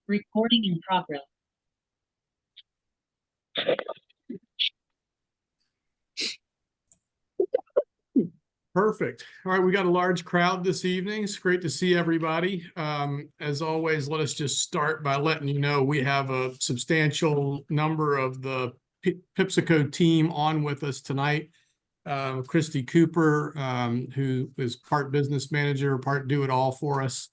Recording in progress. Perfect. All right, we got a large crowd this evening. It's great to see everybody. As always, let us just start by letting you know we have a substantial number of the Pipsico team on with us tonight. Christy Cooper, who is part business manager, part do-it-all for us,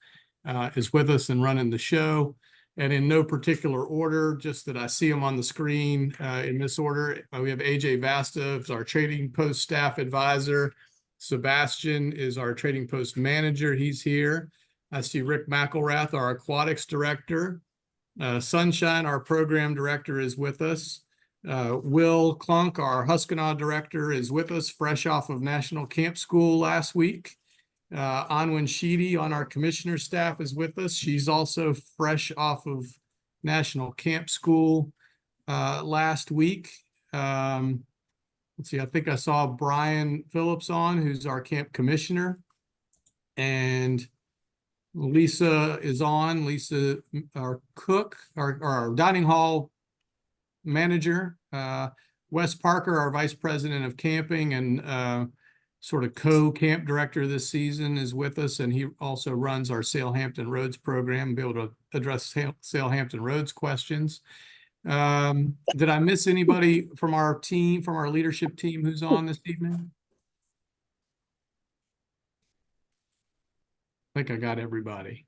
is with us and running the show. And in no particular order, just that I see them on the screen in this order, we have AJ Vasta, who's our trading post staff advisor. Sebastian is our trading post manager. He's here. I see Rick McElrath, our aquatics director. Sunshine, our program director, is with us. Will Klunk, our Huskanaw director, is with us, fresh off of National Camp School last week. Anwin Sheedy on our commissioner staff is with us. She's also fresh off of National Camp School last week. Let's see, I think I saw Brian Phillips on, who's our camp commissioner. And Lisa is on. Lisa, our cook, our dining hall manager. Wes Parker, our vice president of camping and sort of co-camp director this season, is with us. And he also runs our Sail Hampton Roads program, be able to address Sail Hampton Roads questions. Did I miss anybody from our team, from our leadership team, who's on this evening? I think I got everybody.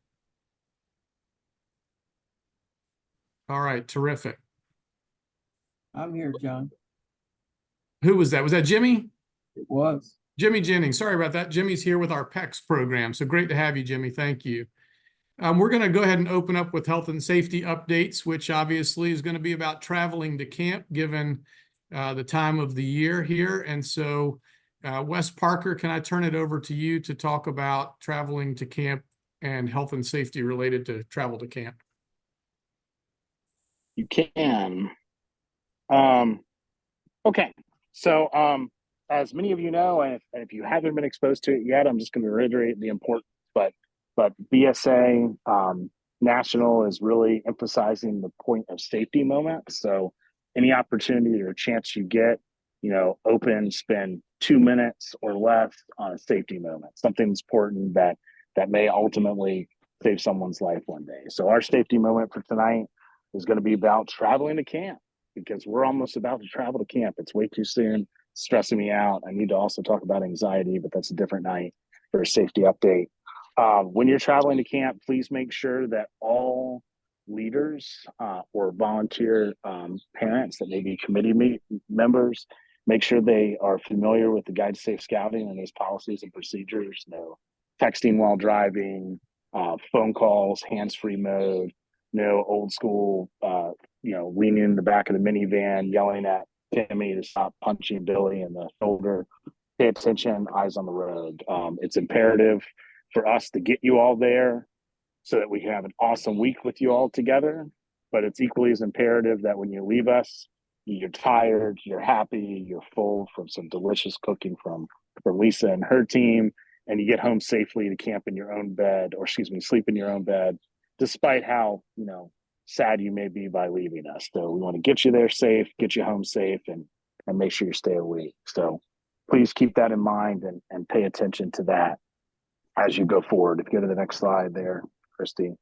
All right, terrific. I'm here, John. Who was that? Was that Jimmy? It was. Jimmy Jennings. Sorry about that. Jimmy's here with our PECS program. So great to have you, Jimmy. Thank you. We're going to go ahead and open up with health and safety updates, which obviously is going to be about traveling to camp given the time of the year here. And so, Wes Parker, can I turn it over to you to talk about traveling to camp and health and safety related to travel to camp? You can. Okay. So, as many of you know, and if you haven't been exposed to it yet, I'm just going to reiterate the importance, but BSA National is really emphasizing the point of safety moment. So any opportunity or chance you get, spend 2 minutes or less on a safety moment, something that's important that may ultimately save someone's life one day. So our safety moment for tonight is going to be about traveling to camp, because we're almost about to travel to camp. It's way too soon, stressing me out. I need to also talk about anxiety, but that's a different night for a safety update. When you're traveling to camp, please make sure that all leaders or volunteer parents that may be committee members, make sure they are familiar with the Guide to Safe Scouting and those policies and procedures. No texting while driving, phone calls, hands-free mode, no old school, leaning in the back of the minivan, yelling at Timmy to stop punching Billy in the shoulder. Pay attention, eyes on the road. It's imperative for us to get you all there so that we can have an awesome week with you all together. But it's equally as imperative that when you leave us, you're tired, you're happy, you're full from some delicious cooking from Lisa and her team, and you get home safely to camp in your own bed, or sleep in your own bed, despite how, sad you may be by leaving us. So we want to get you there safe, get you home safe, and make sure you stay awake. So please keep that in mind and pay attention to that as you go forward. If you go to the next slide there, Christy.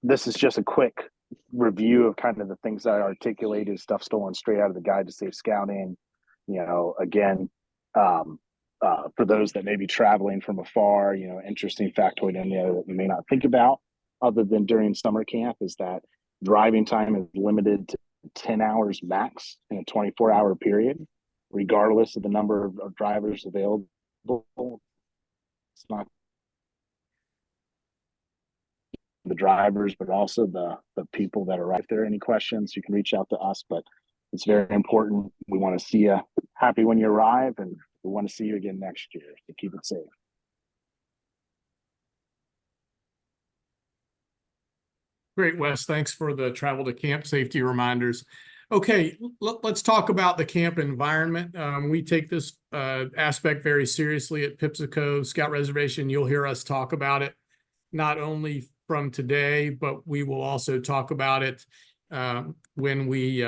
This is just a quick review of kind of the things that I articulated, stuff stolen straight out of the Guide to Safe Scouting. Again, for those that may be traveling from afar, interesting factoid in there that you may not think about other than during summer camp is that driving time is limited to 10 hours max in a 24-hour period, regardless of the number of drivers available. It's not the drivers, but also the people that arrive. If there are any questions, you can reach out to us, but it's very important. We want to see you happy when you arrive, and we want to see you again next year to keep it safe. Great, Wes. Thanks for the travel to camp safety reminders. Okay, let's talk about the camp environment. We take this aspect very seriously at Pipsico Scout Reservation. You'll hear us talk about it, not only from today, but we will also talk about it when we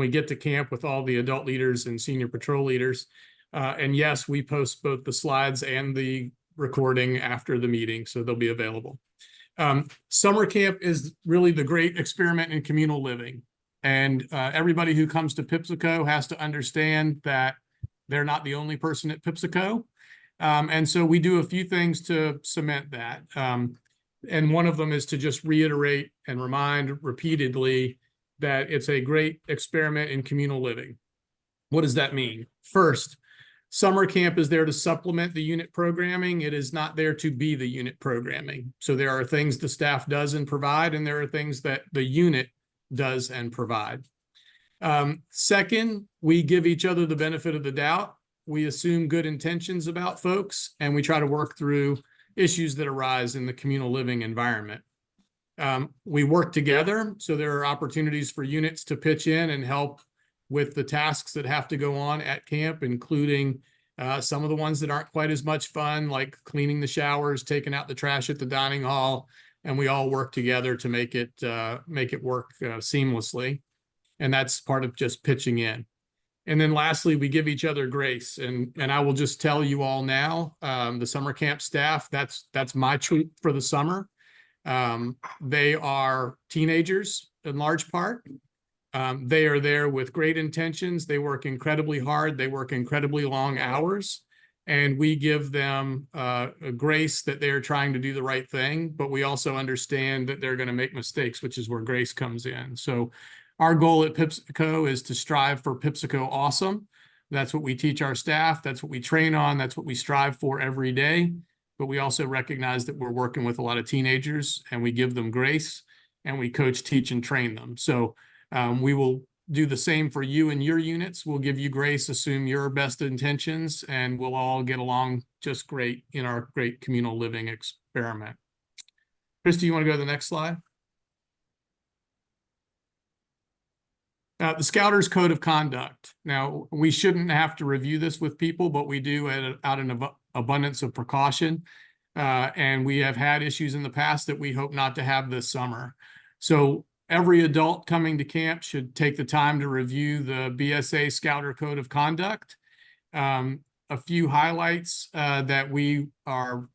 get to camp with all the adult leaders and senior patrol leaders. And yes, we post both the slides and the recording after the meeting, so they'll be available. Summer camp is really the great experiment in communal living. And everybody who comes to Pipsico has to understand that they're not the only person at Pipsico. And so we do a few things to cement that. And one of them is to just reiterate and remind repeatedly that it's a great experiment in communal living. What does that mean? First, summer camp is there to supplement the unit programming. It is not there to be the unit programming. So there are things the staff does and provide, and there are things that the unit does and provide. Second, we give each other the benefit of the doubt. We assume good intentions about folks, and we try to work through issues that arise in the communal living environment. We work together, so there are opportunities for units to pitch in and help with the tasks that have to go on at camp, including some of the ones that aren't quite as much fun, like cleaning the showers, taking out the trash at the dining hall, and we all work together to make it work seamlessly. And that's part of just pitching in. And then lastly, we give each other grace. And I will just tell you all now, the summer camp staff, that's my troop for the summer. They are teenagers in large part. They are there with great intentions. They work incredibly hard. They work incredibly long hours. And we give them a grace that they are trying to do the right thing. But we also understand that they're going to make mistakes, which is where grace comes in. So our goal at Pipsico is to strive for Pipsico awesome. That's what we teach our staff. That's what we train on. That's what we strive for every day. But we also recognize that we're working with a lot of teenagers, and we give them grace, and we coach, teach, and train them. So we will do the same for you and your units. We'll give you grace, assume your best intentions, and we'll all get along just great in our great communal living experiment. Christy, you want to go to the next slide? The Scouters Code of Conduct. Now, we shouldn't have to review this with people, but we do out of abundance of precaution. And we have had issues in the past that we hope not to have this summer. So every adult coming to camp should take the time to review the BSA Scouter Code of Conduct. A few highlights that we are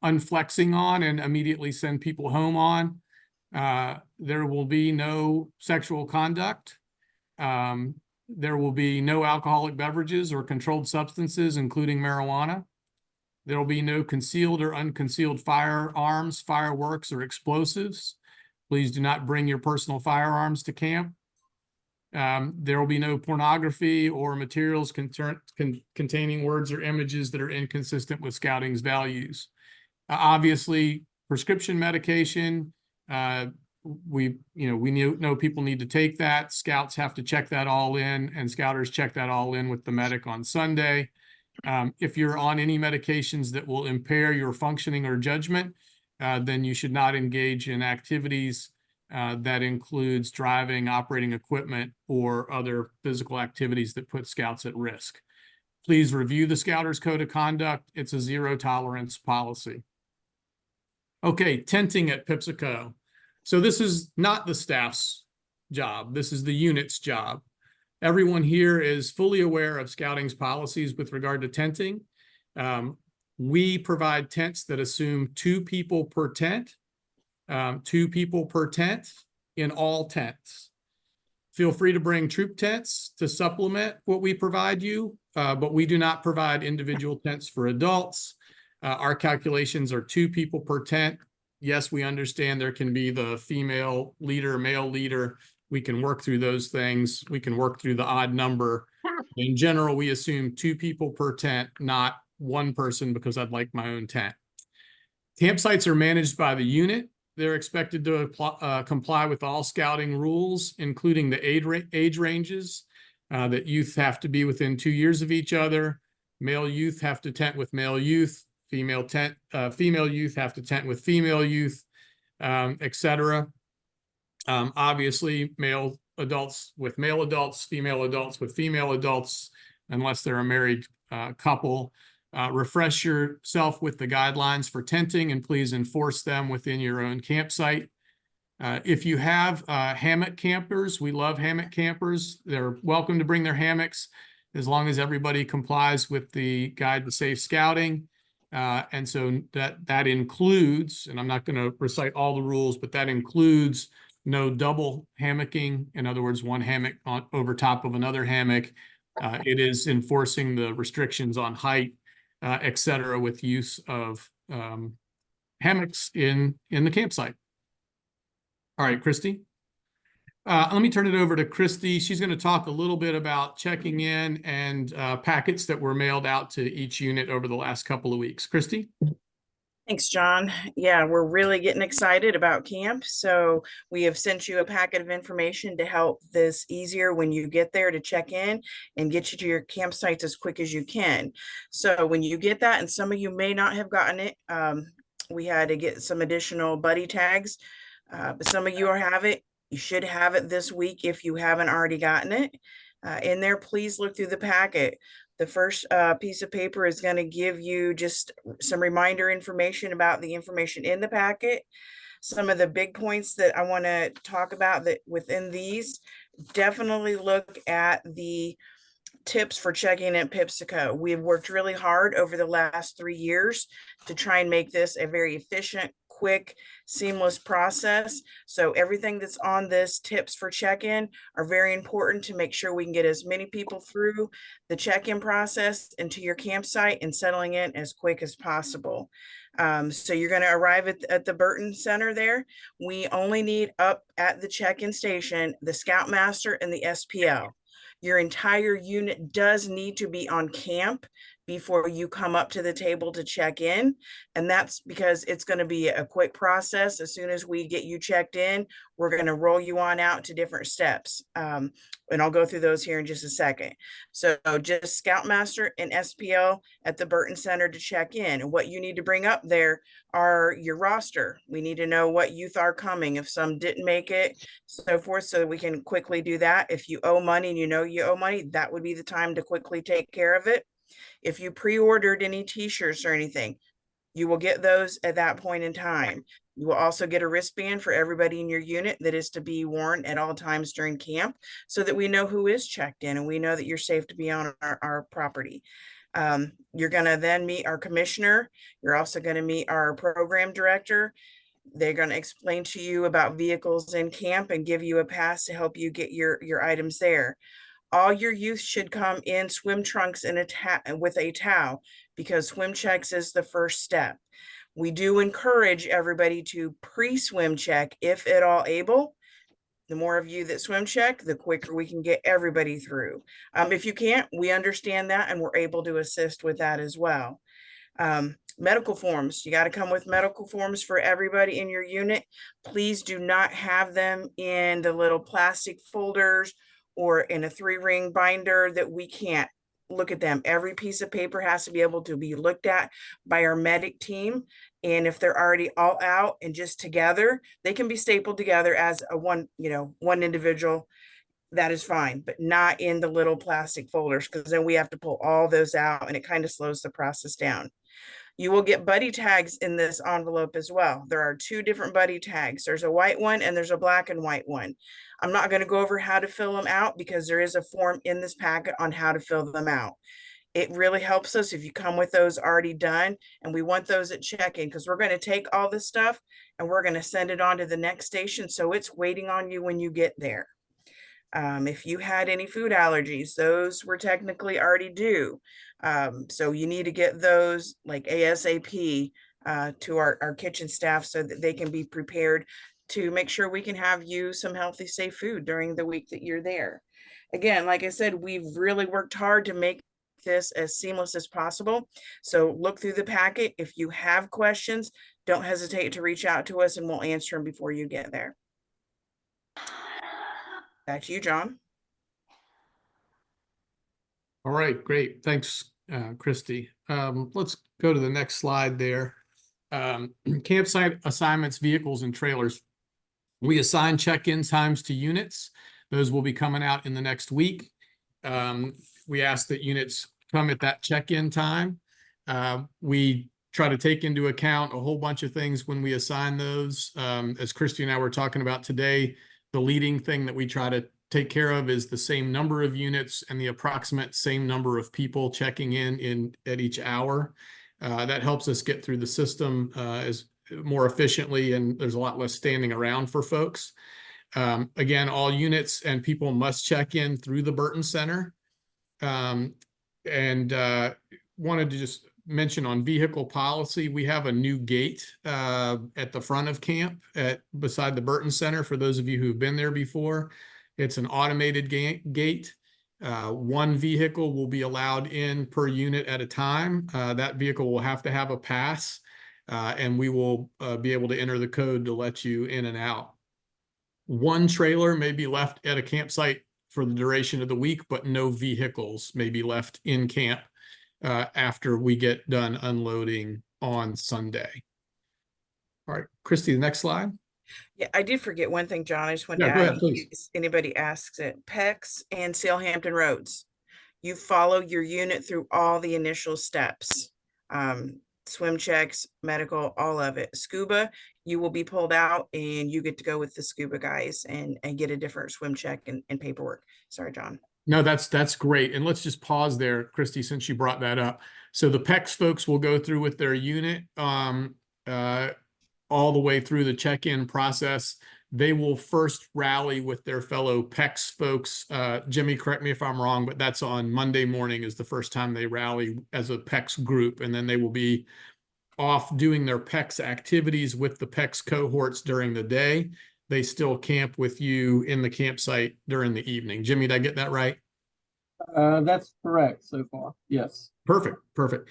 unflexing on and immediately send people home on. There will be no sexual conduct. There will be no alcoholic beverages or controlled substances, including marijuana. There will be no concealed or unconcealed firearms, fireworks, or explosives. Please do not bring your personal firearms to camp. There will be no pornography or materials containing words or images that are inconsistent with Scouting's values. Obviously, prescription medication, we know people need to take that. Scouts have to check that all in, and Scouters check that all in with the medic on Sunday. If you're on any medications that will impair your functioning or judgment, then you should not engage in activities that includes driving, operating equipment, or other physical activities that put Scouts at risk. Please review the Scouters Code of Conduct. It's a zero tolerance policy. Okay, tenting at Pipsico. So this is not the staff's job. This is the unit's job. Everyone here is fully aware of Scouting's policies with regard to tenting. We provide tents that assume 2 people per tent, 2 people per tent in all tents. Feel free to bring troop tents to supplement what we provide you, but we do not provide individual tents for adults. Our calculations are 2 people per tent. Yes, we understand there can be the female leader, male leader. We can work through those things. We can work through the odd number. In general, we assume 2 people per tent, not 1 person, because I'd like my own tent. Campsites are managed by the unit. They're expected to comply with all Scouting rules, including the age ranges, that youth have to be within 2 years of each other. Male youth have to tent with male youth. Female youth have to tent with female youth, etc. Obviously, male adults with male adults, female adults with female adults, unless they're a married couple. refresh yourself with the guidelines for tenting and please enforce them within your own campsite. If you have hammock campers, we love hammock campers. They're welcome to bring their hammocks as long as everybody complies with the Guide to Safe Scouting. And so that includes, and I'm not going to recite all the rules, but that includes no double hammocking. In other words, one hammock over top of another hammock. It is enforcing the restrictions on height, et cetera, with use of hammocks in the campsite. All right, Christy. Let me turn it over to Christy. She's going to talk a little bit about checking in and packets that were mailed out to each unit over the last couple of weeks. Christy? Thanks, John. Yeah, we're really getting excited about camp. So we have sent you a packet of information to help this easier when you get there to check in and get you to your campsites as quick as you can. So when you get that, and some of you may not have gotten it, we had to get some additional buddy tags, but some of you have it. You should have it this week if you haven't already gotten it. In there, please look through the packet. The first piece of paper is going to give you just some reminder information about the information in the packet. Some of the big points that I want to talk about that within these, definitely look at the tips for checking in Pipsico. We've worked really hard over the last 3 years to try and make this a very efficient, quick, seamless process. So everything that's on this tips for check-in are very important to make sure we can get as many people through the check-in process into your campsite and settling in as quick as possible. So you're going to arrive at the Burton Center there. We only need up at the check-in station the Scoutmaster and the SPL. Your entire unit does need to be on camp before you come up to the table to check in. And that's because it's going to be a quick process. As soon as we get you checked in, we're going to roll you on out to different steps. And I'll go through those here in just a second. So just Scoutmaster and SPL at the Burton Center to check in. And what you need to bring up there are your roster. We need to know what youth are coming, if some didn't make it, so forth, so that we can quickly do that. If you owe money and you know you owe money, that would be the time to quickly take care of it. If you pre-ordered any t-shirts or anything, you will get those at that point in time. You will also get a wristband for everybody in your unit that is to be worn at all times during camp so that we know who is checked in and we know that you're safe to be on our property. You're going to then meet our commissioner. You're also going to meet our program director. They're going to explain to you about vehicles in camp and give you a pass to help you get your items there. All your youth should come in swim trunks and with a towel, because swim checks is the first step. We do encourage everybody to pre-swim check if at all able. The more of you that swim check, the quicker we can get everybody through. If you can't, we understand that and we're able to assist with that as well. Medical forms, you got to come with medical forms for everybody in your unit. Please do not have them in the little plastic folders or in a 3-ring binder that we can't look at them. Every piece of paper has to be able to be looked at by our medic team. And if they're already all out and just together, they can be stapled together as a one individual. That is fine, but not in the little plastic folders, because then we have to pull all those out and it kind of slows the process down. You will get buddy tags in this envelope as well. There are 2 different buddy tags. There's a white one and there's a black and white one. I'm not going to go over how to fill them out because there is a form in this packet on how to fill them out. It really helps us if you come with those already done, and we want those at check-in because we're going to take all this stuff and we're going to send it on to the next station. So it's waiting on you when you get there. If you had any food allergies, those were technically already due. So you need to get those like ASAP to our kitchen staff so that they can be prepared to make sure we can have you some healthy, safe food during the week that you're there. Again, like I said, we've really worked hard to make this as seamless as possible. So look through the packet. If you have questions, don't hesitate to reach out to us and we'll answer them before you get there. Back to you, John. All right, great. Thanks, Christy. Let's go to the next slide there. Campsite assignments, vehicles, and trailers. We assign check-in times to units. Those will be coming out in the next week. We ask that units come at that check-in time. We try to take into account a whole bunch of things when we assign those. As Christy and I were talking about today, the leading thing that we try to take care of is the same number of units and the approximate same number of people checking in at each hour. That helps us get through the system as more efficiently, and there's a lot less standing around for folks. Again, all units and people must check in through the Burton Center. And wanted to just mention on vehicle policy, we have a new gate at the front of camp beside the Burton Center. For those of you who've been there before, it's an automated gate. One vehicle will be allowed in per unit at a time. That vehicle will have to have a pass, and we will be able to enter the code to let you in and out. One trailer may be left at a campsite for the duration of the week, but no vehicles may be left in camp after we get done unloading on Sunday. All right, Christy, the next slide. Yeah, I did forget one thing, John. I just wanted Yeah, to go add, ahead, in please. case anybody asks it, PEX and Sailhampton Roads. You follow your unit through all the initial steps. Swim checks, medical, all of it. Scuba, you will be pulled out and you get to go with the scuba guys and get a different swim check and paperwork. Sorry, John. No, that's great. And let's just pause there, Christy, since you brought that up. So the PEX folks will go through with their unit all the way through the check-in process. They will first rally with their fellow PEX folks. Jimmy, correct me if I'm wrong, but that's on Monday morning is the first time they rally as a PEX group. And then they will be off doing their PEX activities with the PEX cohorts during the day. They still camp with you in the campsite during the evening. Jimmy, did I get that right? That's correct so far. Yes. Perfect, perfect.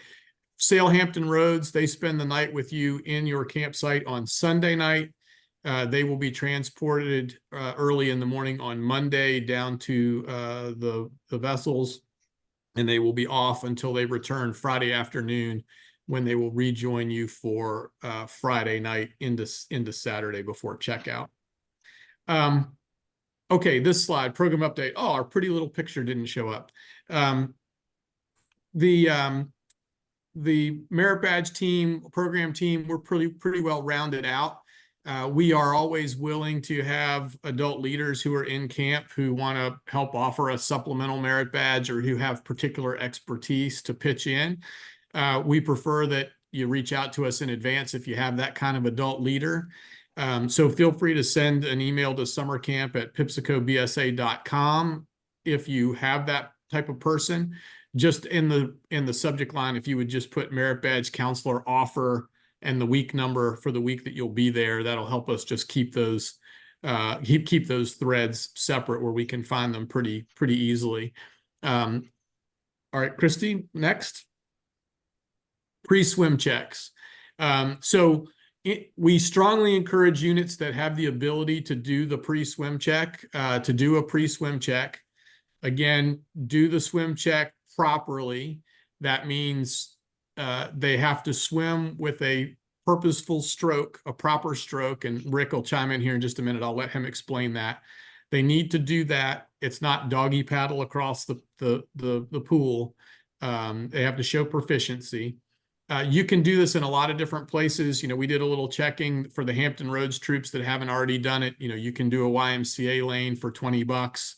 Sailhampton Roads, they spend the night with you in your campsite on Sunday night. They will be transported early in the morning on Monday down to the vessels, and they will be off until they return Friday afternoon, when they will rejoin you for Friday night into Saturday before checkout. Okay, this slide, program update. Oh, our pretty little picture didn't show up. The merit badge team, program team, we're pretty well rounded out. We are always willing to have adult leaders who are in camp who want to help offer a supplemental merit badge or who have particular expertise to pitch in. We prefer that you reach out to us in advance if you have that kind of adult leader. So feel free to send an email to summercamp@pipsicobsa.com if you have that type of person. Just in the subject line, if you would just put merit badge counselor offer and the week number for the week that you'll be there, that'll help us just keep those keep those threads separate where we can find them pretty easily. All right, Christy, next. Pre-swim checks. We strongly encourage units that have the ability to do the pre-swim check, to do a pre-swim check. Again, do the swim check properly. That means they have to swim with a purposeful stroke, a proper stroke, and Rick will chime in here in just a minute. I'll let him explain that. They need to do that. It's not doggy paddle across the pool. They have to show proficiency. You can do this in a lot of different places. You know, we did a little checking for the Hampton Roads troops that haven't already done it. You know, you can do a YMCA lane for $20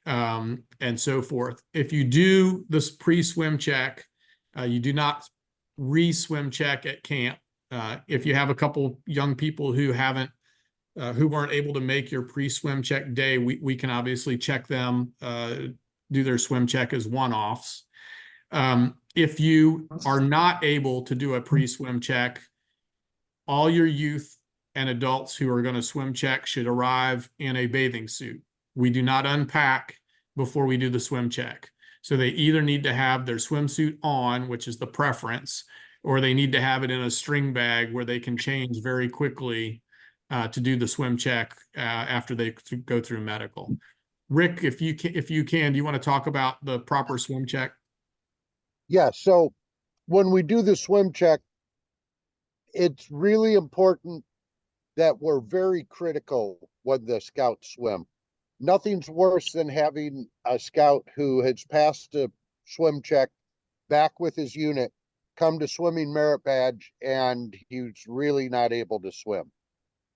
and so forth. If you do this pre-swim check, you do not re-swim check at camp. If you have a couple young people who weren't able to make your pre-swim check day, we can obviously check them, do their swim check as one-offs. If you are not able to do a pre-swim check, all your youth and adults who are going to swim check should arrive in a bathing suit. We do not unpack before we do the swim check. So they either need to have their swimsuit on, which is the preference, or they need to have it in a string bag where they can change very quickly to do the swim check after they go through medical. Rick, if you can, do you want to talk about the proper swim check? Yeah, so when we do the swim check, it's really important that we're very critical when the scouts swim. Nothing's worse than having a scout who has passed a swim check back with his unit come to swimming merit badge and he's really not able to swim.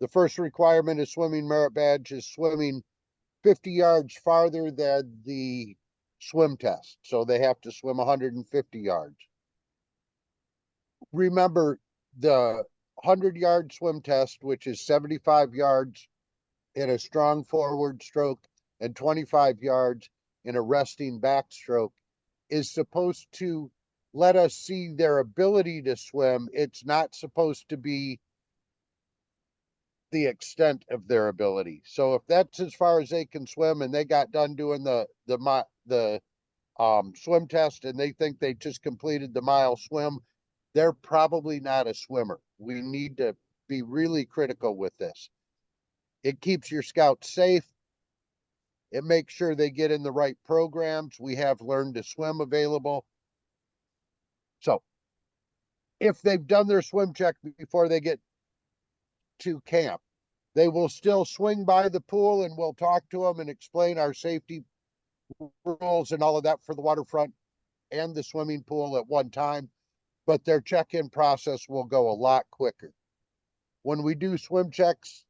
The first requirement of swimming merit badge is swimming 50 yards farther than the swim test. So they have to swim 150 yards. Remember the 100-yard swim test, which is 75 yards in a strong forward stroke and 25 yards in a resting backstroke, is supposed to let us see their ability to swim. It's not supposed to be the extent of their ability. So if that's as far as they can swim and they got done doing the swim test and they think they just completed the mile swim, they're probably not a swimmer. We need to be really critical with this. It keeps your scouts safe. It makes sure they get in the right programs. We have Learn to Swim available. So if they've done their swim check before they get to camp, they will still swing by the pool and we'll talk to them and explain our safety rules and all of that for the waterfront and the swimming pool at one time. But their check-in process will go a lot quicker. When we do swim checks,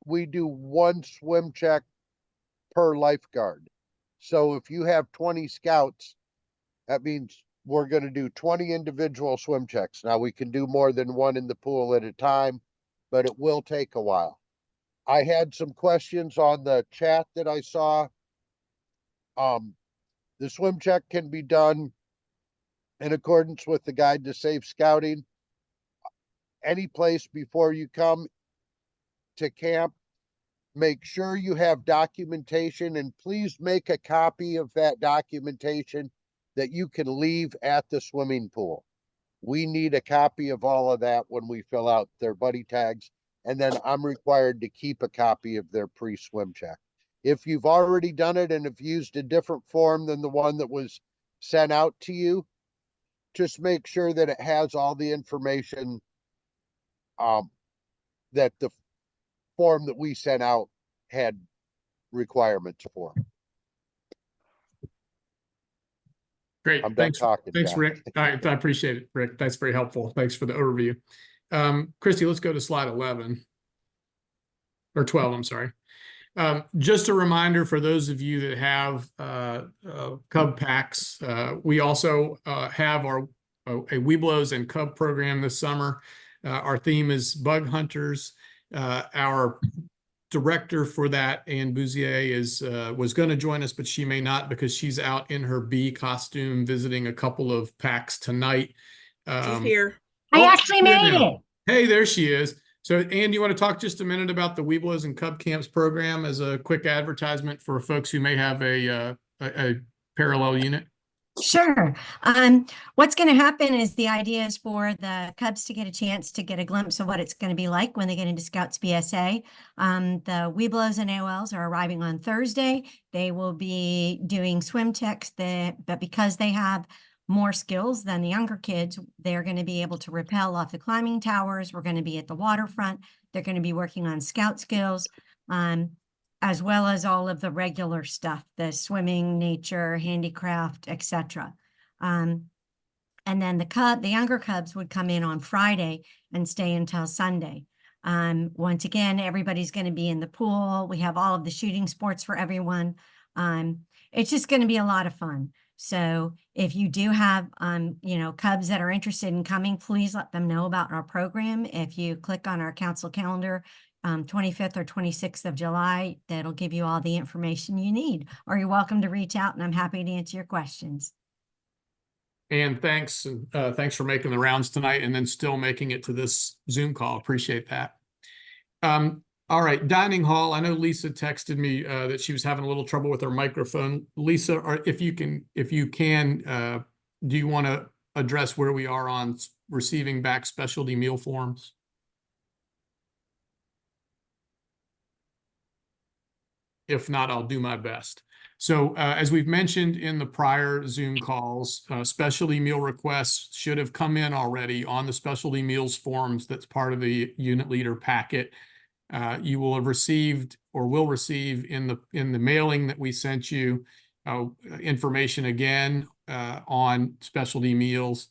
we do one swim check per lifeguard. So if you have 20 scouts, that means we're going to do 20 individual swim checks. Now we can do more than one in the pool at a time, but it will take a while. I had some questions on the chat that I saw. The swim check can be done in accordance with the Guide to Safe Scouting. Any place before you come to camp, make sure you have documentation and please make a copy of that documentation that you can leave at the swimming pool. We need a copy of all of that when we fill out their buddy tags. And then I'm required to keep a copy of their pre-swim check. If you've already done it and have used a different form than the one that was sent out to you, just make sure that it has all the information that the form that we sent out had requirements for. Great. I'm done Thanks. talking. Thanks, John. Rick. All right. I appreciate it, Rick. That's very helpful. Thanks for the overview. Christy, let's go to slide 11 or 12. I'm sorry. Just a reminder for those of you that have Cub packs, we also have a Webelos and Cub program this summer. Our theme is Bug Hunters. Our director for that, Anne Bouzier, was going to join us, but she may not because she's out in her bee costume visiting a couple of packs tonight. She's here. I Oh, actually she's here made now. it. Hey, there she is. So, Anne, do you want to talk just a minute about the Webelos and Cub Camps program as a quick advertisement for folks who may have a parallel unit? Sure. What's going to happen is the idea is for the Cubs to get a chance to get a glimpse of what it's going to be like when they get into Scouts BSA. The Webelos and AOLs are arriving on Thursday. They will be doing swim checks, but because they have more skills than the younger kids, they're going to be able to rappel off the climbing towers. We're going to be at the waterfront. They're going to be working on scout skills. As well as all of the regular stuff, the swimming, nature, handicraft, etc. And then the younger Cubs would come in on Friday and stay until Sunday. Once again, everybody's going to be in the pool. We have all of the shooting sports for everyone. It's just going to be a lot of fun. So if you do have, Cubs that are interested in coming, please let them know about our program. If you click on our council calendar, 25th or 26th of July, that'll give you all the information you need, or you're welcome to reach out and I'm happy to answer your questions. And thanks for making the rounds tonight and then still making it to this Zoom call. Appreciate that. All right, dining hall. I know Lisa texted me that she was having a little trouble with her microphone. Lisa, if you can, do you want to address where we are on receiving back specialty meal forms? If not, I'll do my best. So as we've mentioned in the prior Zoom calls, specialty meal requests should have come in already on the specialty meals forms that's part of the unit leader packet. You will have received or will receive in the mailing that we sent you information again on specialty meals.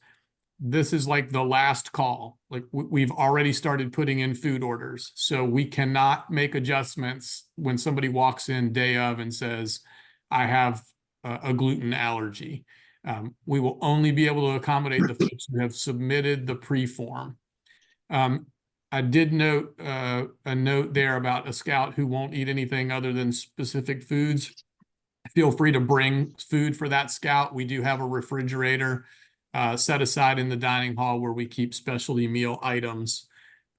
this is like the last call. Like we've already started putting in food orders. So we cannot make adjustments when somebody walks in day of and says, I have a gluten allergy. We will only be able to accommodate the folks who have submitted the pre-form. I did note a note there about a scout who won't eat anything other than specific foods. Feel free to bring food for that scout. We do have a refrigerator set aside in the dining hall where we keep specialty meal items.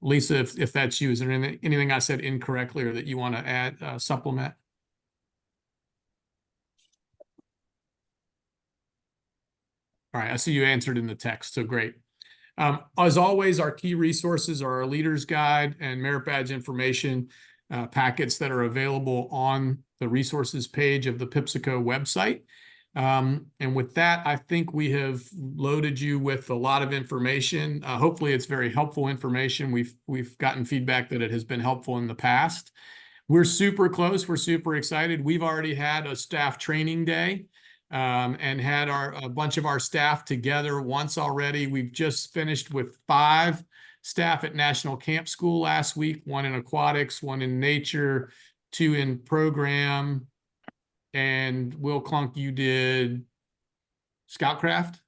Lisa, if that's you, is there anything I said incorrectly or that you want to add, supplement? All right, I see you answered in the text, so great. As always, our key resources are our leader's guide and merit badge information packets that are available on the resources page of the Pipsico website. And with that, I think we have loaded you with a lot of information. Hopefully it's very helpful information. We've gotten feedback that it has been helpful in the past. We're super close. We're super excited. We've already had a staff training day and had a bunch of our staff together once already. We've just finished with 5 staff at National Camp School last week, 1 in aquatics, 1 in nature, 2 in program. And Will Clunk, you did Scoutcraft?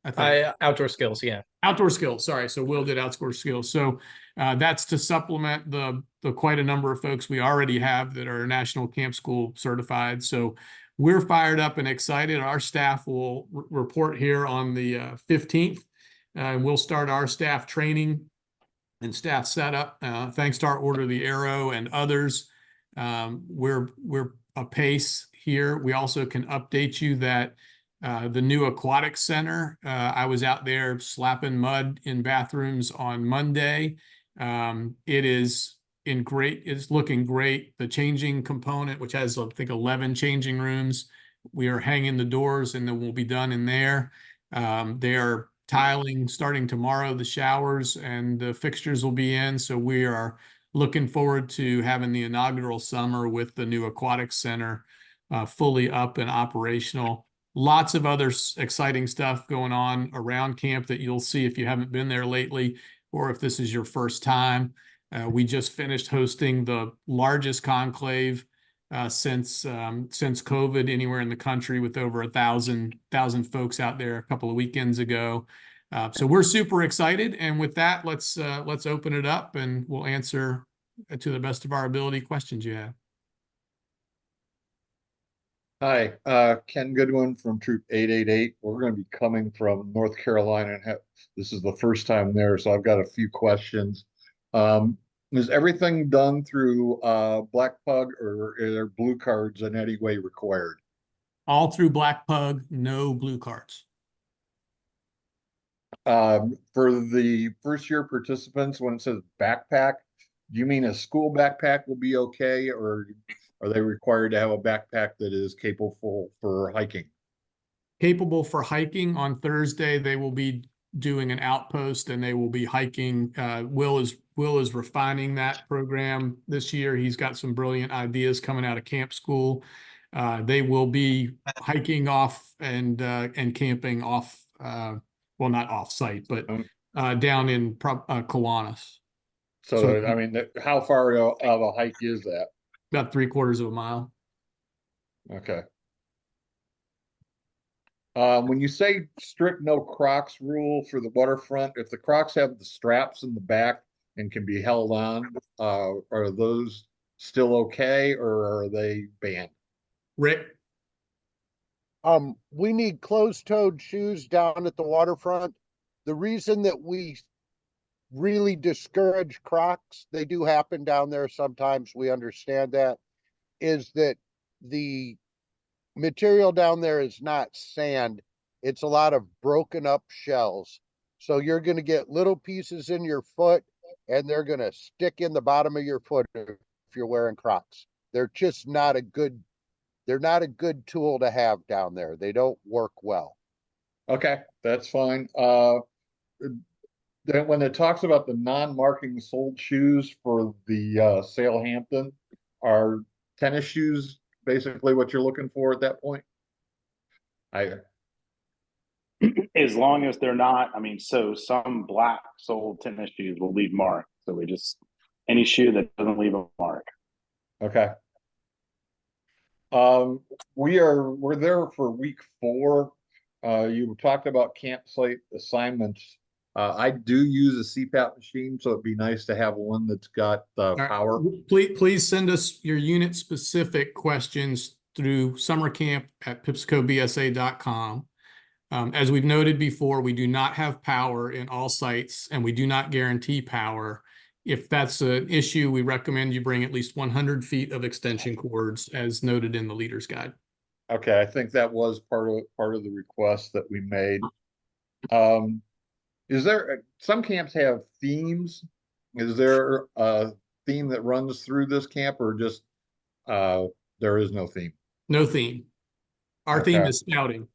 I think. Outdoor skills, yeah. Outdoor skills, sorry. So Will did outdoor skills. So that's to supplement the quite a number of folks we already have that are National Camp School certified. So we're fired up and excited. Our staff will report here on the 15th. We'll start our staff training and staff setup. Thanks to our Order of the Arrow and others. We're apace here. We also can update you that the new aquatic center, I was out there slapping mud in bathrooms on Monday. It is it's looking great. The changing component, which has, I think, 11 changing rooms, we are hanging the doors and then we'll be done in there. They are tiling starting tomorrow, the showers and the fixtures will be in. So we are looking forward to having the inaugural summer with the new aquatic center fully up and operational. Lots of other exciting stuff going on around camp that you'll see if you haven't been there lately, or if this is your first time. We just finished hosting the largest conclave since COVID anywhere in the country, with over 1,000 folks out there a couple of weekends ago. So we're super excited. And with that, let's open it up and we'll answer to the best of our ability questions you have. Hi, Ken Goodwin from Troop 888. We're going to be coming from North Carolina and this is the first time there, so I've got a few questions. Is everything done through Black Pug, or are there blue cards in any way required? All through Black Pug, no blue cards. For the first year participants, when it says backpack, do you mean a school backpack will be okay, or are they required to have a backpack that is capable for hiking? Capable for hiking. On Thursday, they will be doing an outpost and they will be hiking. Will is refining that program this year. He's got some brilliant ideas coming out of camp school. They will be hiking off and camping off, well, not off site, but down in Kiwanis. So, I mean, how far of a hike is that? About 3/4 of a mile. Okay. When you say strict no Crocs rule for the waterfront, if the Crocs have the straps in the back and can be held on, are those still okay, or are they banned? Rick? We need closed-toed shoes down at the waterfront. The reason that we really discourage Crocs, they do happen down there sometimes, we understand that, is that the material down there is not sand, it's a lot of broken up shells. So you're going to get little pieces in your foot and they're going to stick in the bottom of your foot if you're wearing Crocs. They're just not a good tool to have down there. They don't work well. Okay, that's fine. Then when it talks about the non-marking soled shoes for the Sail Hampton, are tennis shoes basically what you're looking for at that point? As long as they're not, I mean, so some black soled tennis shoes will leave mark. So we just, any shoe that doesn't leave a mark. Okay. We're there for week 4. You talked about campsite assignments. I do use a CPAP machine, so it'd be nice to have one that's got All right. power. Please send us your unit specific questions through summercamp@pipsicobsa.com. As we've noted before, we do not have power in all sites and we do not guarantee power. If that's an issue, we recommend you bring at least 100 feet of extension cords as noted in the leader's guide. Okay, I think that was part of the request that we made. Is there, some camps have themes? Is there a theme that runs through this camp, or just there is no theme? No theme. Our theme Okay. is scouting.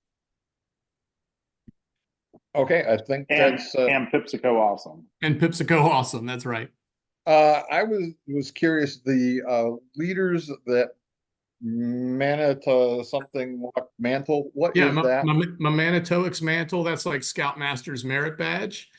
Okay, I think And, that's and Pipsico awesome. And Pipsico awesome, that's right. I was curious, the leaders that Manitow something mantle, what Yeah, is that? my Manitowick's mantle, that's like Scoutmaster's merit badge.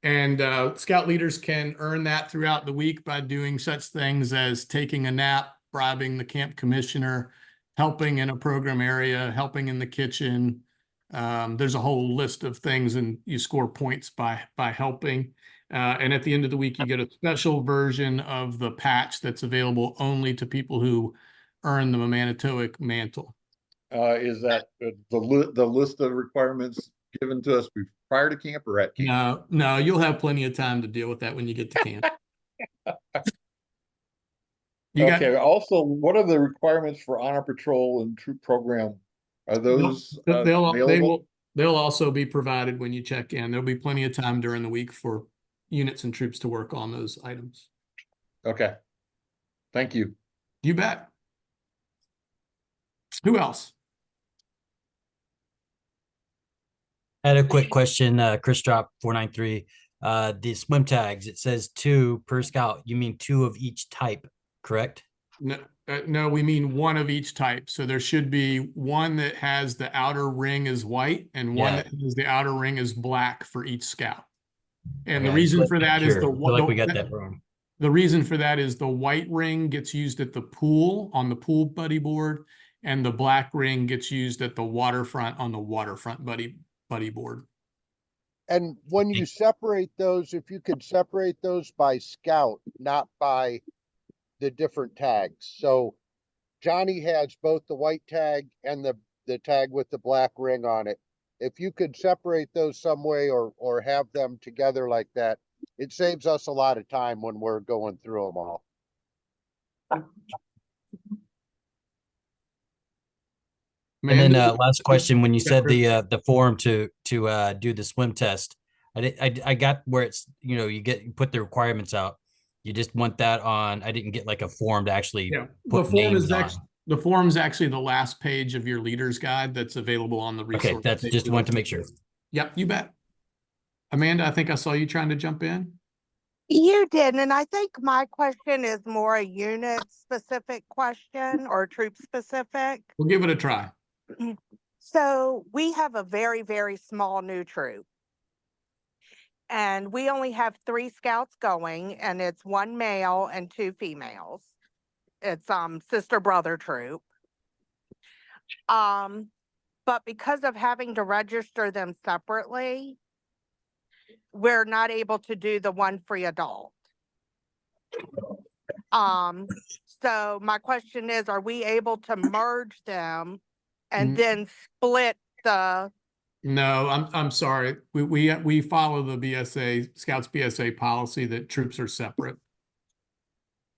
And scout leaders can earn that throughout the week by doing such things as taking a nap, bribing the camp commissioner, helping in a program area, helping in the kitchen. There's a whole list of things, and you score points by helping. And at the end of the week, you get a special version of the patch that's available only to people who earn the Manitowick mantle. Is that the list of requirements given to us prior to camp or at camp? No, you'll have plenty of time to deal with that when you get to camp. Okay, also, what are the requirements for honor patrol and troop program? Are those available? They'll also be provided when you check in. There'll be plenty of time during the week for units and troops to work on those items. Okay. Thank you. You bet. Who else? I had a quick question, Chris Drop 493. The swim tags, it says 2 per scout. You mean 2 of each type, correct? No, we mean 1 of each type. So there should be one that has the outer ring is white and one that has the outer ring is black for each scout. And the reason for that is we got that wrong. The reason for that is the white ring gets used at the pool on the pool buddy board, and the black ring gets used at the waterfront on the waterfront buddy board. And when you separate those, if you could separate those by scout, not by the different tags. So Johnny has both the white tag and the tag with the black ring on it. If you could separate those some way or have them together like that, it saves us a lot of time when we're going through them all. And then last question, when you said the form to do the swim test, I got where it's, you put the requirements out. You just want that on. I didn't get like a form to actually put names on. The form is actually the last page of your leader's guide that's available on the resource. Okay, that's just wanted to make sure. Yep, you bet. Amanda, I think I saw you trying to jump in. You did, and I think my question is more a unit-specific question or troop-specific. We'll give it a try. So we have a very, very small new troop. And we only have 3 scouts going, and it's 1 male and 2 females. It's sister-brother troop. But because of having to register them separately, we're not able to do the 1 free adult. So my question is, are we able to merge them and then split the? No, I'm sorry. We follow the BSA Scouts BSA policy that troops are separate.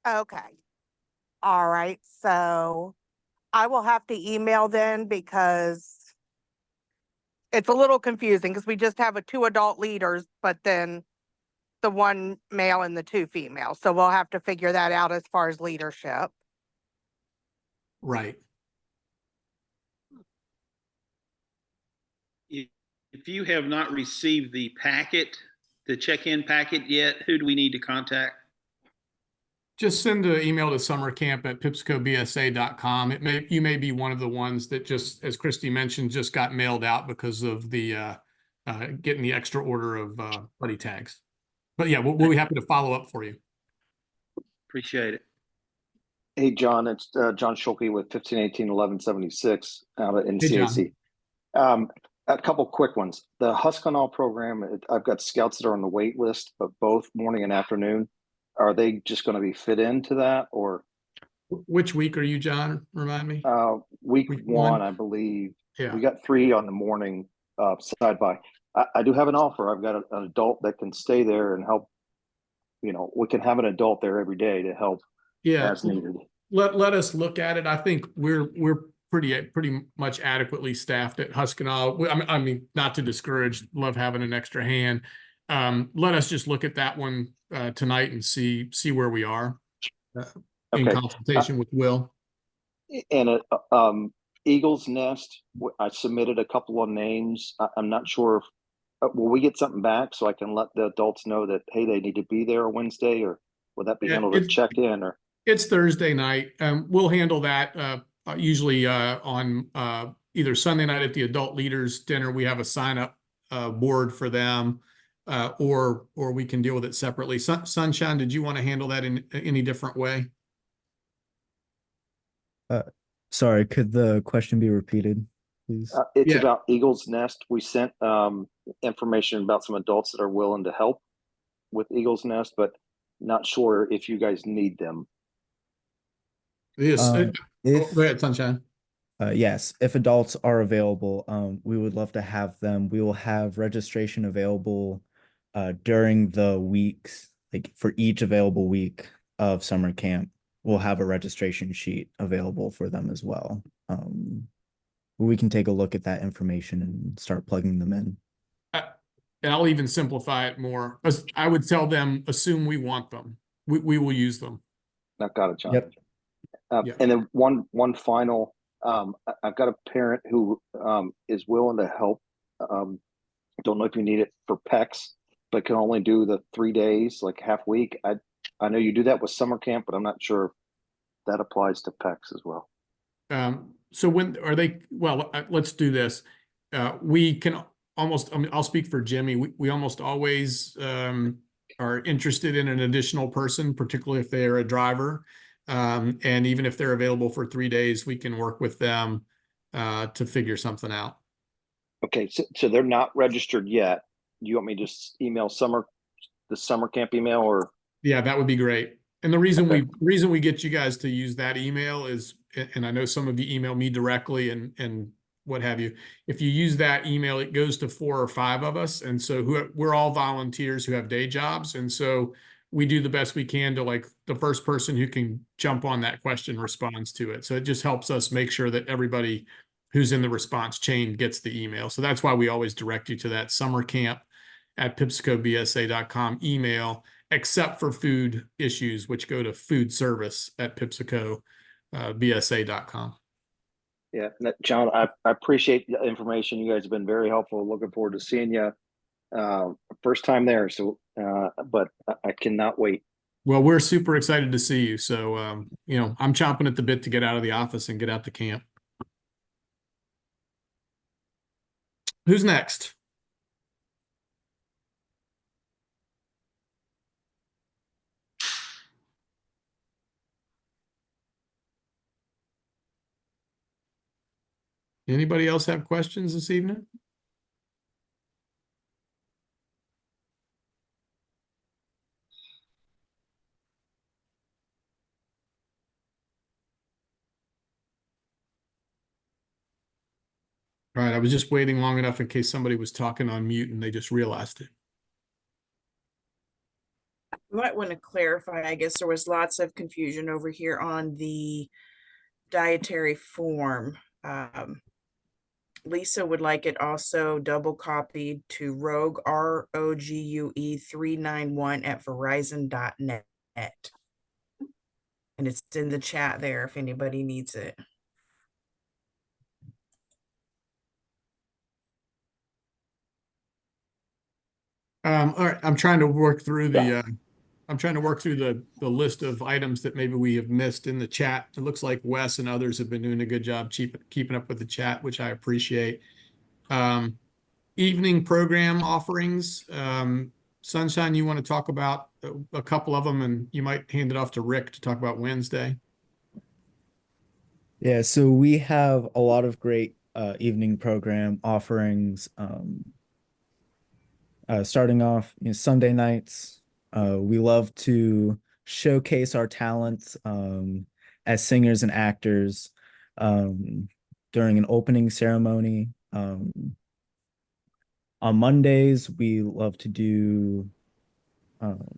Okay. All right. So I will have to email then because it's a little confusing because we just have 2 adult leaders, but then the 1 male and the 2 female. So we'll have to figure that out as far as leadership. Right. If you have not received the packet, the check-in packet yet, who do we need to contact? Just send an email to summercamp@pipsicobsa.com. You may be one of the ones that just, as Christy mentioned, just got mailed out because of the getting the extra order of buddy tags. But yeah, we'll be happy to follow up for you. Appreciate it. Hey, John, it's John Schulke with 1518-1176 out of Hey, John. NCAC. A couple quick ones. The Huskanal program, I've got scouts that are on the wait list, but both morning and afternoon. Are they just going to be fit into that, or Which week are you, John? Remind me. week Week one, one? I believe. Yeah. We got 3 on the morning side by. I do have an offer. I've got an adult that can stay there and help. You know, we can have an adult there every day to help Yeah. as needed. Let us look at it. I think we're pretty much adequately staffed at Huskanal. I mean, not to discourage, love having an extra hand. Let us just look at that one tonight and see where we are in Okay. consultation with Will. And Eagle's Nest, I submitted a couple of names. I'm not sure if will we get something back so I can let the adults know that, hey, they need to be there Wednesday, or will that be Yeah, handled at check-in? Or it's Thursday night. We'll handle that usually on either Sunday night at the adult leaders dinner. We have a sign up board for them, or we can deal with it separately. Sunshine, did you want to handle that in any different way? Sorry, could the question be repeated, please? it's Yeah. about Eagle's Nest. We sent information about some adults that are willing to help with Eagle's Nest, but not sure if you guys need them. Yes. If Go ahead, Sunshine. yes, if adults are available, we would love to have them. We will have registration available during the weeks, like for each available week of summer camp. We'll have a registration sheet available for them as well. We can take a look at that information and start plugging them in. And I'll even simplify it more. I would tell them, assume we want them. We will use them. I've got it, John. Yep. Yeah. And then one final, I've got a parent who is willing to help. Don't know if you need it for PEX, but can only do the 3 days, like half week. I know you do that with summer camp, but I'm not sure if that applies to PEX as well. So when are they? Well, let's do this. We can almost. I mean, I'll speak for Jimmy. We almost always are interested in an additional person, particularly if they are a driver. And even if they're available for 3 days, we can work with them to figure something out. Okay, so they're not registered yet. Do you want me to just email the summer camp email, or? Yeah, that would be great. And the reason Okay. we get you guys to use that email is, and I know some of you email me directly and what have you. If you use that email, it goes to 4 or 5 of us, and so we're all volunteers who have day jobs, and so we do the best we can to, like, the first person who can jump on that question responds to it. So it just helps us make sure that everybody who's in the response chain gets the email. So that's why we always direct you to that summercamp@pipsicobsa.com email, except for food issues, which go to food service at pipsicobsa.com. Yeah, John, I appreciate the information. You guys have been very helpful. Looking forward to seeing you. First time there, so but I cannot wait. Well, we're super excited to see you. So, I'm chomping at the bit to get out of the office and get out to camp. Who's next? Anybody else have questions this evening? All right, I was just waiting long enough in case somebody was talking on mute and they just realized it. You might want to clarify, I guess there was lots of confusion over here on the dietary form. Lisa would like it also double copied to Rogue, ROGUE 391 at verizon.net. And it's in the chat there if anybody needs it. All right, I'm trying to work through the list of items that maybe we have missed in the chat. It looks like Wes and others have been doing a good job keeping up with the chat, which I appreciate. evening program offerings. Sunshine, you want to talk about a couple of them, and you might hand it off to Rick to talk about Wednesday. Yeah, so we have a lot of great evening program offerings. Starting off, Sunday nights, we love to showcase our talents as singers and actors during an opening ceremony. On Mondays, we love to do Toten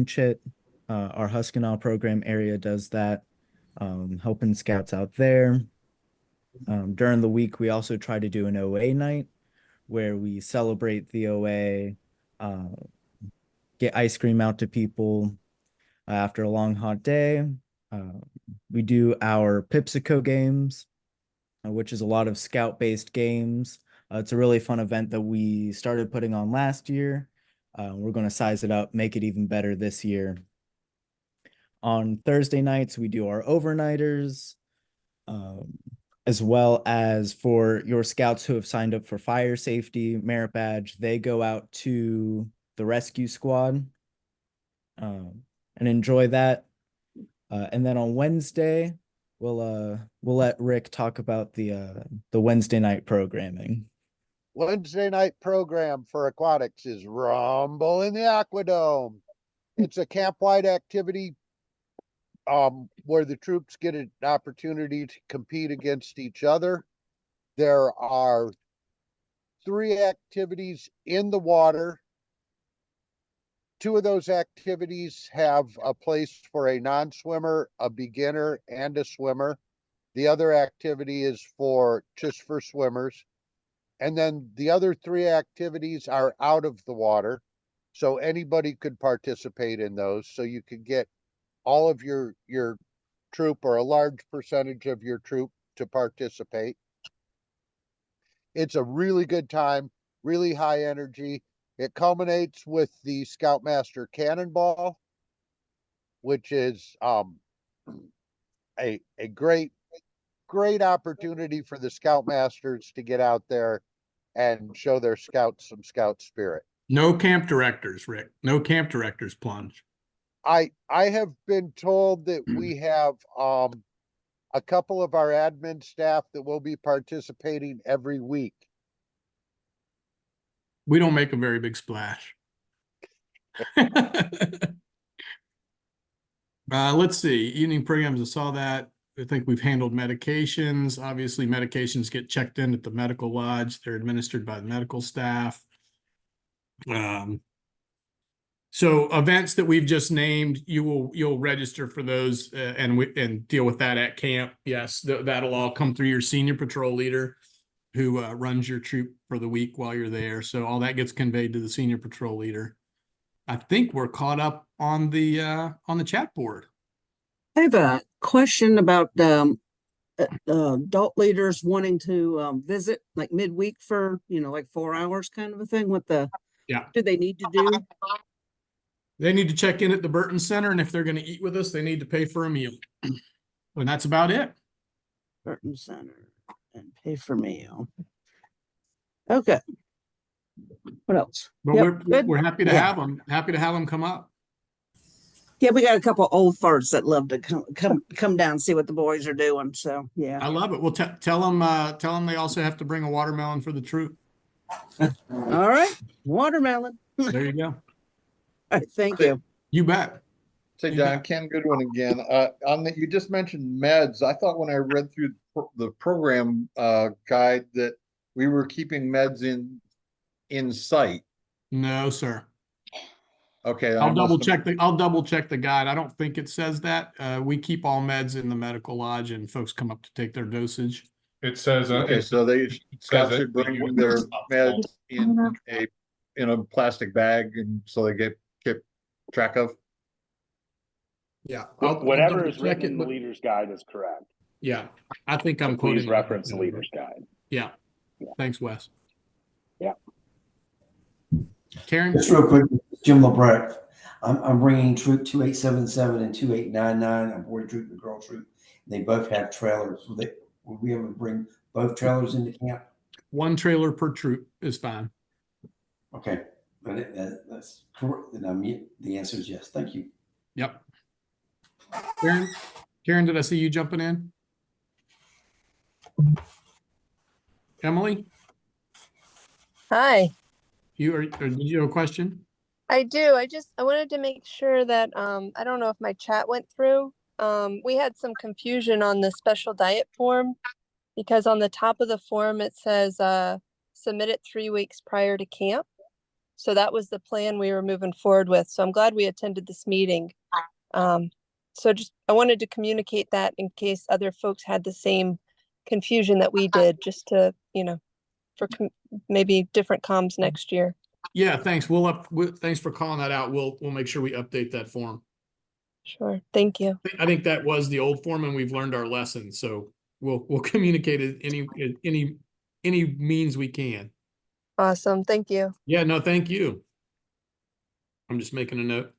Chit. Our Huskinah program area does that, helping scouts out there. During the week, we also try to do an OA night where we celebrate the OA, get ice cream out to people after a long, hot day. We do our Pipsico games, which is a lot of scout-based games. It's a really fun event that we started putting on last year. We're going to size it up, make it even better this year. On Thursday nights, we do our overnighters, as well as for your scouts who have signed up for fire safety merit badge, they go out to the rescue squad and enjoy that. And then on Wednesday, we'll let Rick talk about the Wednesday night programming. Wednesday night program for aquatics is Rumble in the Aquadome. It's a camp-wide activity where the troops get an opportunity to compete against each other. There are 3 activities in the water. 2 of those activities have a place for a non-swimmer, a beginner, and a swimmer. The other activity is just for swimmers. And then the other 3 activities are out of the water. So anybody could participate in those. So you could get all of your troop or a large percentage of your troop to participate. It's a really good time, really high energy. It culminates with the Scoutmaster Cannonball, which is a great opportunity for the Scoutmasters to get out there and show their scouts some scout spirit. No camp directors, Rick. No camp directors plunge. I have been told that we have a couple of our admin staff that will be participating every week. We don't make a very big splash. Let's see. Evening programs, I saw that. I think we've handled medications. Obviously, medications get checked in at the medical lodge. They're administered by the medical staff. So events that we've just named, you'll register for those and deal with that at camp. Yes, that'll all come through your senior patrol leader who runs your troop for the week while you're there. So all that gets conveyed to the senior patrol leader. I think we're caught up on the chat board. I have a question about adult leaders wanting to visit like midweek for, like 4 hours kind of a thing. What do they need to do? They need to check in at the Burton Center, and if they're going to eat with us, they need to pay for a meal. And that's about it. Burton Center and pay for meal. Okay. What else? But we're happy to have them. Happy to have them come up. Yeah, we got a couple old farts that love to come down and see what the boys are doing. So yeah, I love it. Well, tell them they also have to bring a watermelon for the troop. All right, watermelon. There you go. All right, thank you. You bet. Say, John, Ken Goodwin again. You just mentioned meds. I thought when I read through the program guide that we were keeping meds in sight. No, sir. Okay, I'll double check the guide. I don't think it says that. We keep all meds in the medical lodge, and folks come up to take their dosage. It says okay, so scouts should bring their meds in a plastic bag, and so they get kept track of. Yeah, whatever is written in the leader's guide is correct. Yeah, I think I'm quoting. Please reference the leader's guide. Yeah. Thanks, Wes. Yeah. Karen? Just real quick, Jim LeBrecq. I'm bringing Troop 2877 and 2899. I'm board troop and girl troop. They both have trailers. Will we be able to bring both both trailers into camp? One trailer per troop is fine. Okay, but that's correct. Then the answer is yes. Thank you. Yep. Karen, did I see you jumping in? Emily, Hi, or did you have a question? I do. I wanted to make sure that I don't know if my chat went through. We had some confusion on the special diet form because on the top of the form it says submit it 3 weeks prior to camp. So that was the plan we were moving forward with. So I'm glad we attended this meeting. So just I wanted to communicate that in case other folks had the same confusion that we did, just to, for maybe different comms next year. Yeah, thanks. Thanks for calling that out. We'll make sure we update that form. Sure. Thank you. I think that was the old form and we've learned our lesson. So we'll communicate it any means we can. Awesome. Thank you. Yeah, no, thank you. I'm just making a note.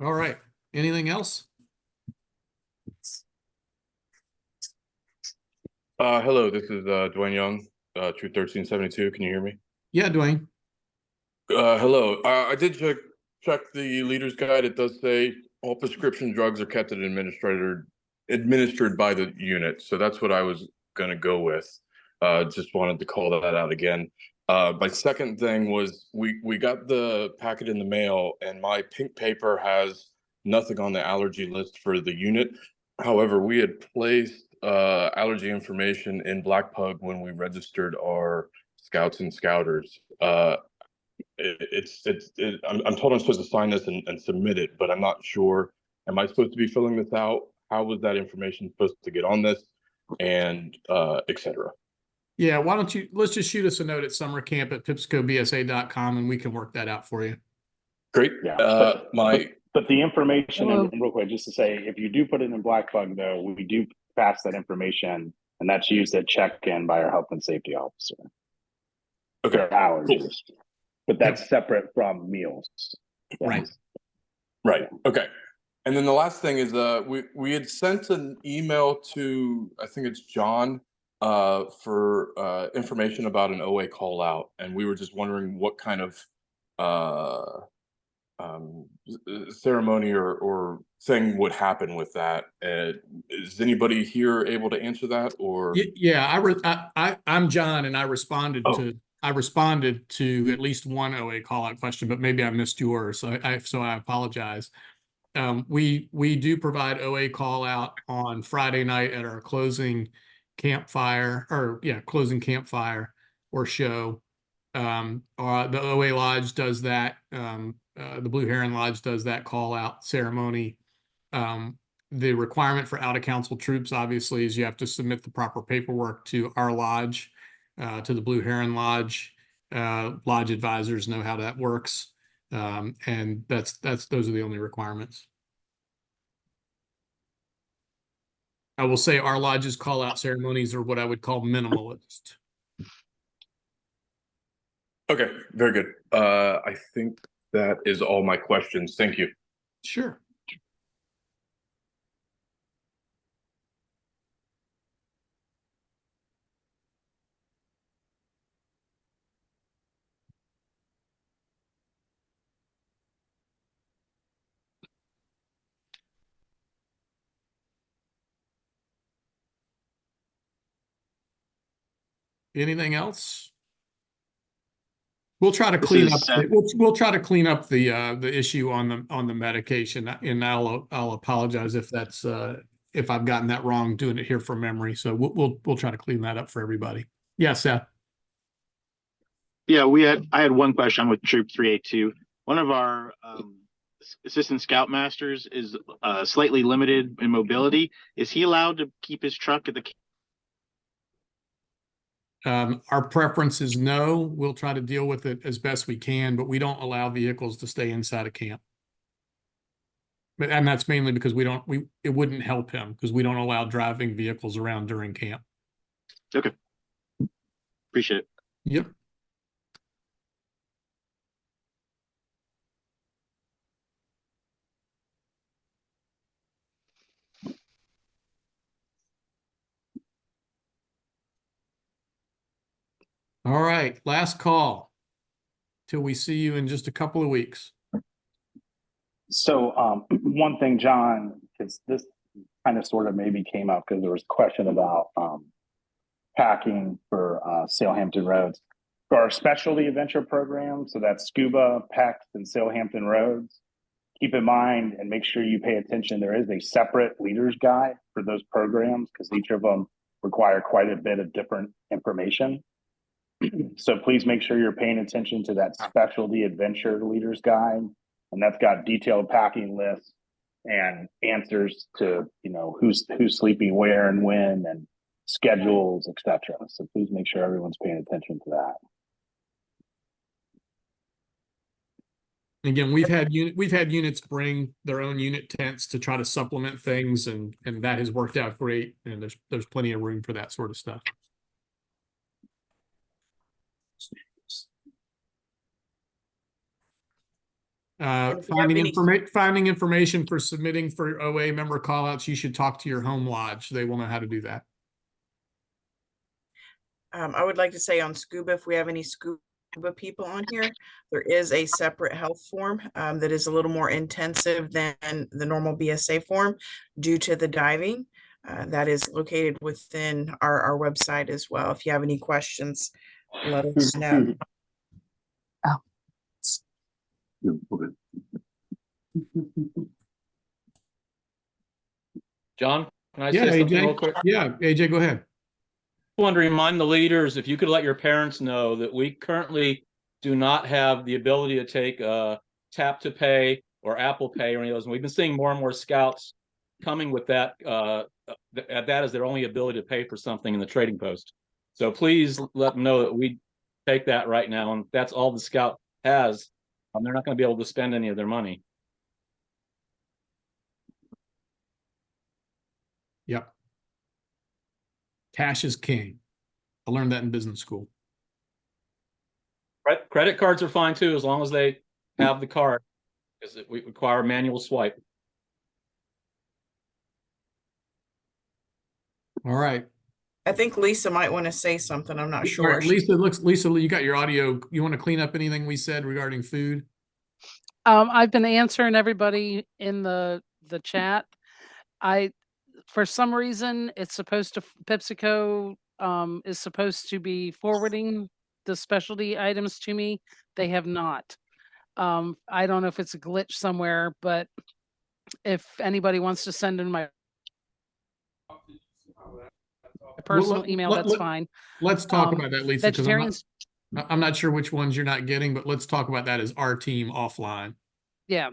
All right. Anything else? Hello, this is Dwayne Young, Troop 1372. Can you hear me? Yeah, Dwayne. Hello. I did check the leader's guide. It does say all prescription drugs are kept and administered by the unit. So that's what I was going to go with. Just wanted to call that out again. My second thing was we got the packet in the mail and my pink paper has nothing on the allergy list for the unit. However, we had placed allergy information in Black Pug when we registered our scouts and scouters. I'm told I'm supposed to sign this and submit it, but I'm not sure. Am I supposed to be filling this out? How was that information supposed to get on this? And etc. Yeah, let's just shoot us a note at summercamp@pipsicobsa.com and we can work that out for you. Great. Yeah. But the information, and real quick, just to say, if you do put it in Black Bug, though, we do pass that information, and that's used at check-in by our health and safety officer. Okay. For allergies, but that's separate from meals. Right. Right. Okay. And then the last thing is we had sent an email to, I think it's John, for information about an OA call out, and we were just wondering what kind of ceremony or thing would happen with that. Is anybody here able to answer that? Or yeah, I'm John, and I responded to at least one OA call out question, but maybe I missed yours, so I apologize. We do provide OA call out on Friday night at our closing campfire or show. The OA Lodge does that. The Blue Heron Lodge does that call out ceremony. The requirement for out of council troops obviously is you have to submit the proper paperwork to our lodge, to the Blue Heron Lodge. Lodge advisors know how that works. And those are the only requirements. I will say our lodge's call out ceremonies are what I would call minimalist. Okay, very good. I think that is all my questions. Thank you. Sure. Anything else? We'll try to clean up. We'll try to clean up the issue on the medication, and I'll apologize if that's if I've gotten that wrong doing it here from memory. So we'll try to clean that up for everybody. Yeah, Seth. Yeah, I had one question with Troop 382. One of our assistant scoutmasters is slightly limited in mobility. Is he allowed to keep his truck at the Our preference is no. We'll try to deal with it as best we can, but we don't allow vehicles to stay inside of camp. And that's mainly because it wouldn't help him because we don't allow driving vehicles around during camp. Okay. Appreciate it. Yep. All right, last call till we see you in just a couple of weeks. So one thing, John, because this kind of sort of maybe came up because there was a question about packing for Sailhampton Roads. For our specialty adventure program, so that's scuba, PEX, and Sailhampton Roads, keep in mind and make sure you pay attention. There is a separate leader's guide for those programs because each of them require quite a bit of different information. So please make sure you're paying attention to that specialty adventure leader's guide. And that's got detailed packing lists and answers to, you know, who's sleeping where and when and schedules, etc. So please make sure everyone's paying attention to that. Again, we've had units bring their own unit tents to try to supplement things, and that has worked out great. And there's plenty of room for that sort of stuff. Finding information for submitting for OA member callouts, you should talk to your home lodge. They will know how to do that. I would like to say on scuba, if we have any scuba people on here, there is a separate health form that is a little more intensive than the normal BSA form due to the diving. That is located within our website as well. If you have any questions, let us know. John, can I Yeah, say something AJ. real quick? Yeah, AJ, go ahead. I want to remind the leaders, if you could let your parents know that we currently do not have the ability to take Tap to Pay or Apple Pay or any of those. And we've been seeing more and more scouts coming with that. That is their only ability to pay for something in the trading post. So please let them know that we take that right now, and that's all the scout has. They're not going to be able to spend any of their money. Yep. Cash is king. I learned that in business school. Credit cards are fine too, as long as they have the card, because we require a manual swipe. All right. I think Lisa might want to say something. I'm not All sure. right, Lisa, you got your audio. You want to clean up anything we said regarding food? I've been answering everybody in the chat. For some reason, it's supposed to PepsiCo is supposed to be forwarding the specialty items to me. They have not. I don't know if it's a glitch somewhere, but if anybody wants to send in my personal email, that's fine. Let's talk about that, Lisa, because I'm not sure which ones you're not getting, but let's talk about that as our team offline. Yeah.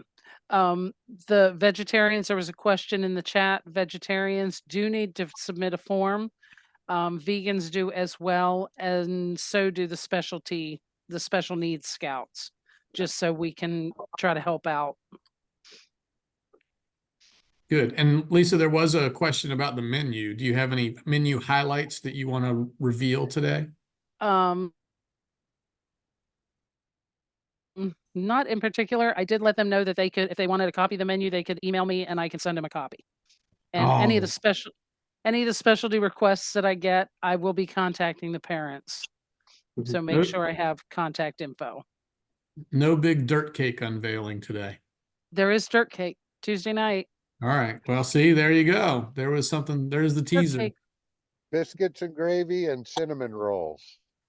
The vegetarians, there was a question in the chat. Vegetarians do need to submit a form. Vegans do as well, and so do the special needs scouts, just so we can try to help out. Good. And Lisa, there was a question about the menu. Do you have any menu highlights that you want to reveal today? Not in particular. I did let them know that they could, if they wanted a copy of the menu, they could email me and I can send them a copy. And any of the specialty requests that I get, I will be contacting the parents. So make sure I have contact info. No big dirt cake unveiling today. There is dirt cake Tuesday night. All right. Well, see, there you go. There was something. There's the teaser. Biscuits and gravy and cinnamon rolls.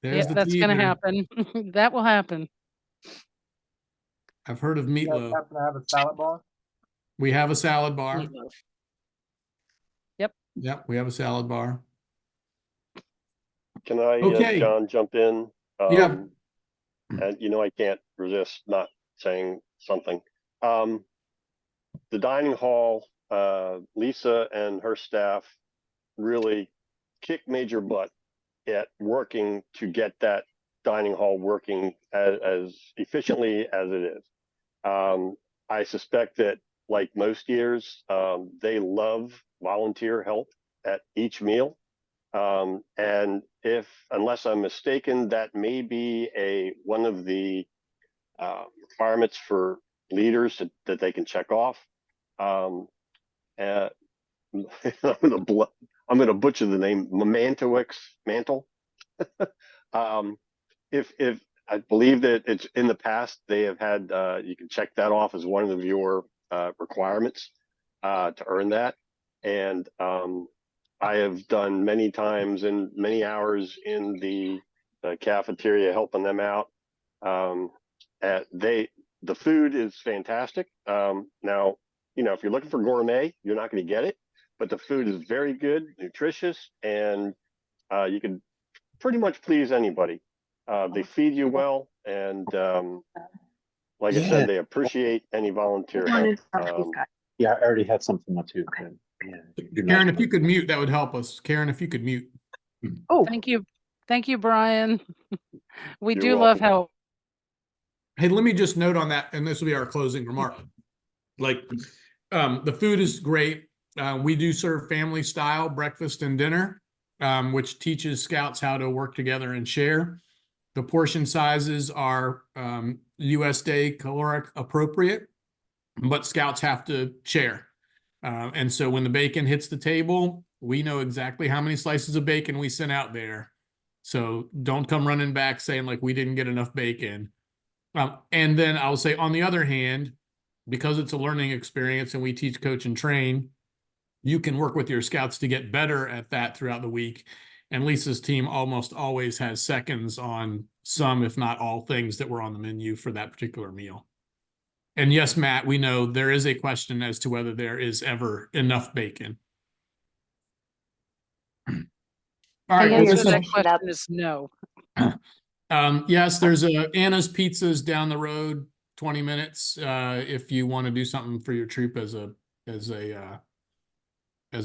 There's the that's teaser. going to happen. That will happen. I've heard of meatloaf. You guys happen to have a salad bar? We have a salad bar. Meatloaf. Yep. Yep, we have a salad bar. Can I, John, jump in? Yeah. And I can't resist not saying something. The dining hall, Lisa and her staff really kicked major butt at working to get that dining hall working as efficiently as it is. I suspect that, like most years, they love volunteer help at each meal. And unless I'm mistaken, that may be one of the requirements for leaders that they can check off. I'm going to butcher the name, Mantle. if I believe that it's in the past, they have had, you can check that off as one of your requirements to earn that. And I have done many times and many hours in the cafeteria helping them out. The food is fantastic. Now, if you're looking for gourmet, you're not going to get it, but the food is very good, nutritious, and you can pretty much please anybody. They feed you well, and like I said, they appreciate any volunteer help. Yeah, I already had something up too. Okay. Karen, if you could mute, that would help us. Karen, if you could mute. Oh, Thank you. Thank you, Brian. We You're do love welcome. help. Hey, let me just note on that, and this will be our closing remark. Like, the food is great. We do serve family style breakfast and dinner, which teaches scouts how to work together and share. The portion sizes are US Day caloric appropriate, but scouts have to share. And so when the bacon hits the table, we know exactly how many slices of bacon we sent out there. So don't come running back saying like we didn't get enough bacon. And then I'll say on the other hand, because it's a learning experience and we teach, coach, and train, you can work with your scouts to get better at that throughout the week. And Lisa's team almost always has seconds on some, if not all, things that were on the menu for that particular meal. And yes, Matt, we know there is a question as to whether there is ever enough bacon. All right. The Well, answer this to that is, question is no. yes, there's Anna's Pizza's down the road, 20 minutes. If you want to do something for your troop as a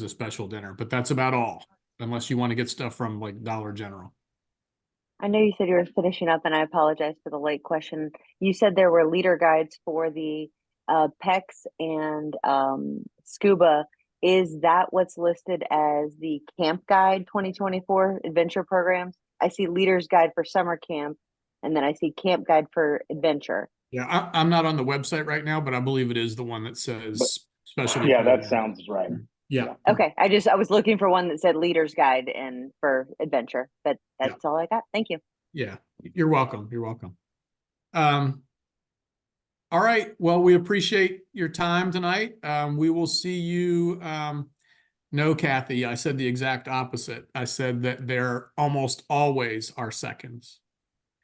special dinner, but that's about all, unless you want to get stuff from like Dollar General. I know you said you were finishing up, and I apologize for the late question. You said there were leader guides for the PEX and scuba. Is that what's listed as the camp guide 2024 adventure programs? I see leader's guide for summer camp, and then I see camp guide for adventure. Yeah, I'm not on the website right now, but I believe it is the one that says specialty. Yeah, that program. sounds right. Yeah. Okay, I was looking for one that said leader's guide and for adventure, but that's all I got. Thank you. Yeah, you're welcome. You're welcome. All right. Well, we appreciate your time tonight. We will see you. No, Kathy, I said the exact opposite. I said that there almost always are seconds.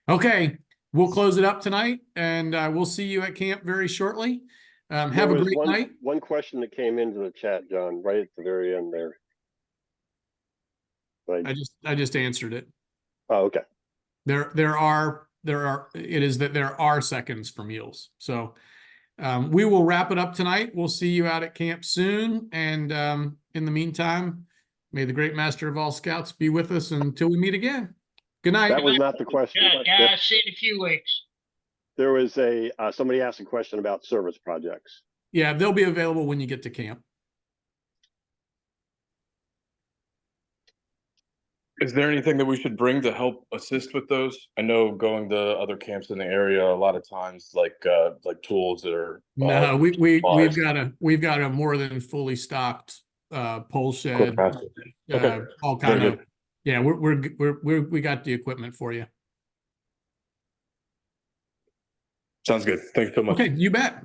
Okay, we'll close it up tonight, and we'll see you at camp very shortly. Have a great night. One question that came into the chat, John, right at the very end there. I just answered it. Oh, okay. There are seconds for meals. So we will wrap it up tonight. We'll see you out at camp soon. And in the meantime, may the great master of all scouts be with us until we meet again. Good night. That was not the question. Yeah, see you in a few weeks. There was somebody asked a question about service projects. Yeah, they'll be available when you get to camp. Is there anything that we should bring to help assist with those? I know going to other camps in the area, a lot of times like tools that are No, we've got a more than fully stocked pole shed, Okay. all kind of. Yeah, we got the equipment for you. Sounds good. Thank you so much. Okay, you bet.